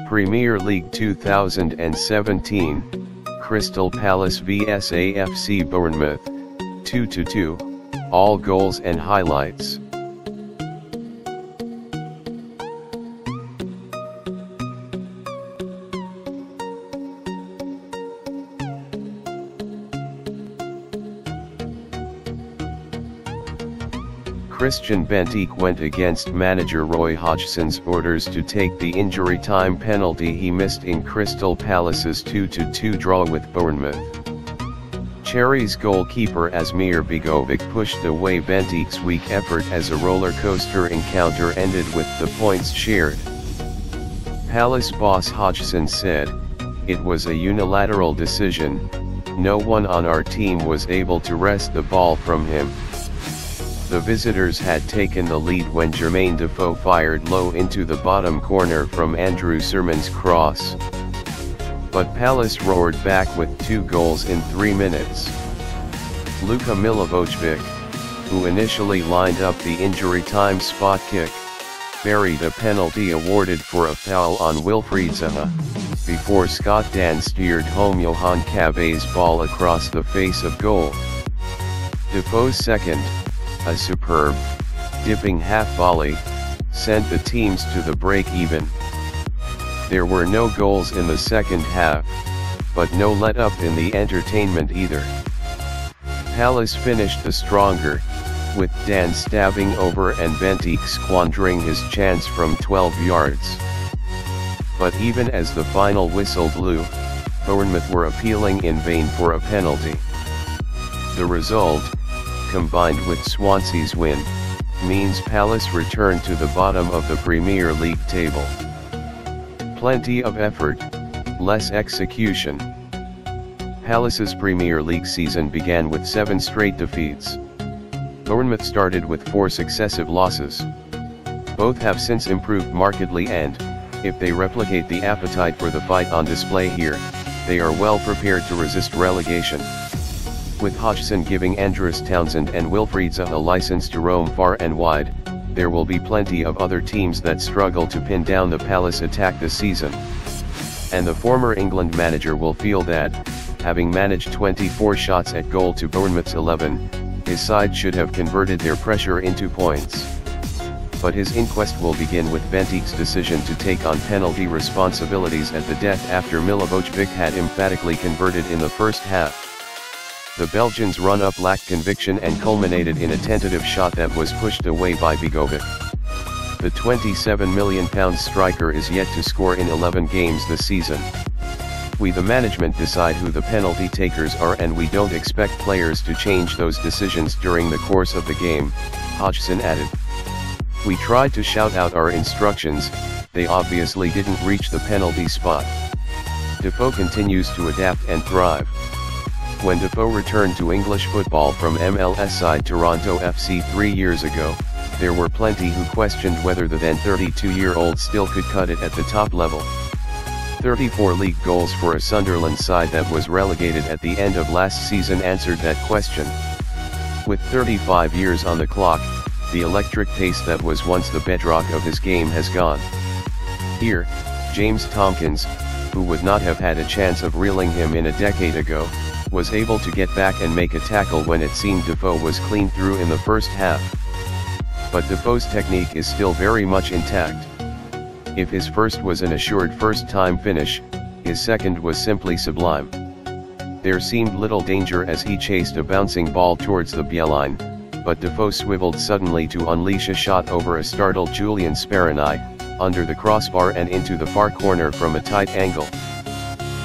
Premier League 2017, Crystal Palace vs AFC Bournemouth, 2-2, all goals and highlights. Christian Benteke went against manager Roy Hodgson's orders to take the injury time penalty he missed in Crystal Palace's 2-2 draw with Bournemouth. Cherries goalkeeper Asmir Begovic pushed away Benteke's weak effort as a roller coaster encounter ended with the points shared. Palace boss Hodgson said, "It was a unilateral decision, no one on our team was able to wrest the ball from him." The visitors had taken the lead when Jermaine Defoe fired low into the bottom corner from Andrew Sermon's cross. But Palace roared back with 2 goals in 3 minutes. Luka Milivojevic, who initially lined up the injury time spot kick, buried a penalty awarded for a foul on Wilfried Zaha, before Scott Dan steered home Johan Cabet's ball across the face of goal. Defoe's second, a superb, dipping half-volley, sent the teams to the break-even. There were no goals in the second half, but no let-up in the entertainment either. Palace finished the stronger, with Dan stabbing over and Benteke squandering his chance from 12 yards. But even as the final whistle blew, Bournemouth were appealing in vain for a penalty. The result, combined with Swansea's win, means Palace return to the bottom of the Premier League table. Plenty of effort, less execution. Palace's Premier League season began with 7 straight defeats. Bournemouth started with 4 successive losses. Both have since improved markedly and, if they replicate the appetite for the fight on display here, they are well prepared to resist relegation. With Hodgson giving Andros Townsend and Wilfried Zaha a license to roam far and wide, there will be plenty of other teams that struggle to pin down the Palace attack this season. And the former England manager will feel that, having managed 24 shots at goal to Bournemouth's 11, his side should have converted their pressure into points. But his inquest will begin with Benteke's decision to take on penalty responsibilities at the death after Milivojevic had emphatically converted in the first half. The Belgians' run-up lacked conviction and culminated in a tentative shot that was pushed away by Begovic. The £27 million striker is yet to score in 11 games this season. We the management decide who the penalty takers are, and we don't expect players to change those decisions during the course of the game, Hodgson added. We tried to shout out our instructions, they obviously didn't reach the penalty spot. Defoe continues to adapt and thrive. When Defoe returned to English football from MLS side Toronto FC 3 years ago, there were plenty who questioned whether the then 32-year-old still could cut it at the top level. 34 league goals for a Sunderland side that was relegated at the end of last season answered that question. With 35 years on the clock, the electric pace that was once the bedrock of his game has gone. Here, James Tompkins, who would not have had a chance of reeling him in a decade ago, was able to get back and make a tackle when it seemed Defoe was clean through in the first half. But Defoe's technique is still very much intact. If his first was an assured first-time finish, his second was simply sublime. There seemed little danger as he chased a bouncing ball towards the byline, but Defoe swiveled suddenly to unleash a shot over a startled Julian Speranai, under the crossbar and into the far corner from a tight angle.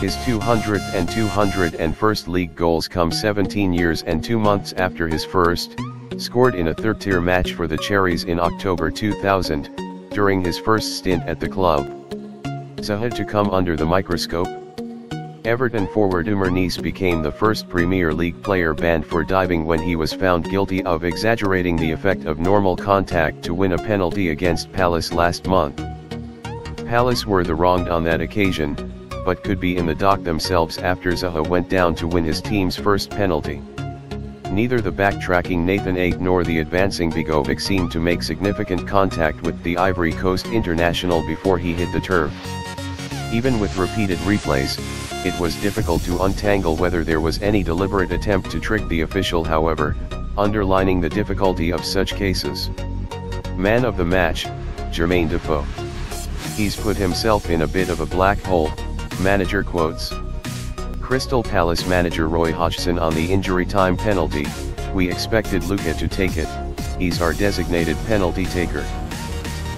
His 200th and 201st league goals come 17 years and 2 months after his first, scored in a third-tier match for the Cherries in October 2000, during his first stint at the club. Zaha to come under the microscope. Everton forward Umar Nice became the first Premier League player banned for diving when he was found guilty of exaggerating the effect of normal contact to win a penalty against Palace last month. Palace were the wronged on that occasion, but could be in the dock themselves after Zaha went down to win his team's first penalty. Neither the backtracking Nathan Ake nor the advancing Begovic seemed to make significant contact with the Ivory Coast international before he hit the turf. Even with repeated replays, it was difficult to untangle whether there was any deliberate attempt to trick the official, however, underlining the difficulty of such cases. Man of the match, Jermaine Defoe. He's put himself in a bit of a black hole, manager quotes. Crystal Palace manager Roy Hodgson on the injury time penalty. We expected Luka to take it, he's our designated penalty taker.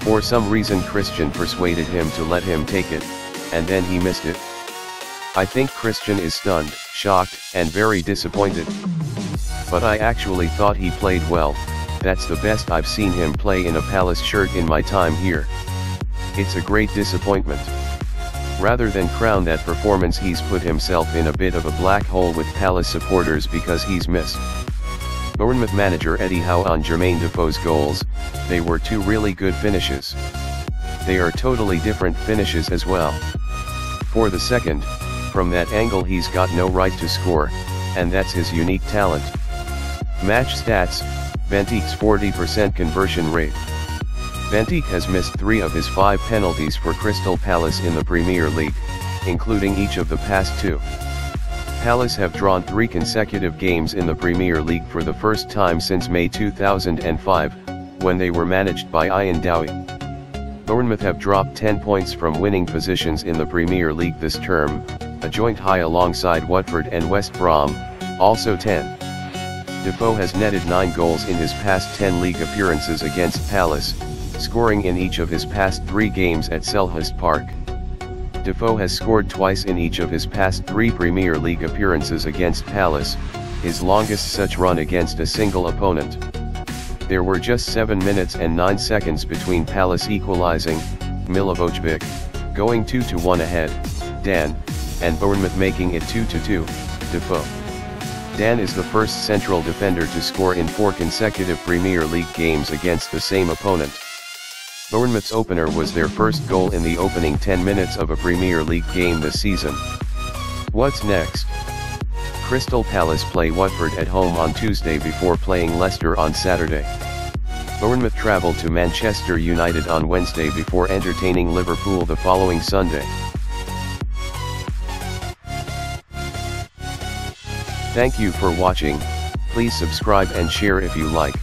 For some reason Christian persuaded him to let him take it, and then he missed it. I think Christian is stunned, shocked, and very disappointed. But I actually thought he played well, that's the best I've seen him play in a Palace shirt in my time here. It's a great disappointment. Rather than crown that performance, he's put himself in a bit of a black hole with Palace supporters because he's missed. Bournemouth manager Eddie Howe on Jermaine Defoe's goals. They were two really good finishes. They are totally different finishes as well. For the second, from that angle he's got no right to score, and that's his unique talent. Match stats, Bentik's 40% conversion rate. Bentik has missed 3 of his 5 penalties for Crystal Palace in the Premier League, including each of the past 2. Palace have drawn 3 consecutive games in the Premier League for the first time since May 2005, when they were managed by Ian Dowie. Bournemouth have dropped 10 points from winning positions in the Premier League this term, a joint high alongside Watford and West Brom, also 10. Defoe has netted 9 goals in his past 10 league appearances against Palace, scoring in each of his past 3 games at Selhurst Park. Defoe has scored twice in each of his past 3 Premier League appearances against Palace, his longest such run against a single opponent. There were just 7 minutes and 9 seconds between Palace equalising, Milivojevic going 2-1 ahead, Dan, and Bournemouth making it 2-2, Defoe. Dan is the first central defender to score in 4 consecutive Premier League games against the same opponent. Bournemouth's opener was their first goal in the opening 10 minutes of a Premier League game this season. What's next? Crystal Palace play Watford at home on Tuesday before playing Leicester on Saturday. Bournemouth travel to Manchester United on Wednesday before entertaining Liverpool the following Sunday. Thank you for watching. Please subscribe and share if you like.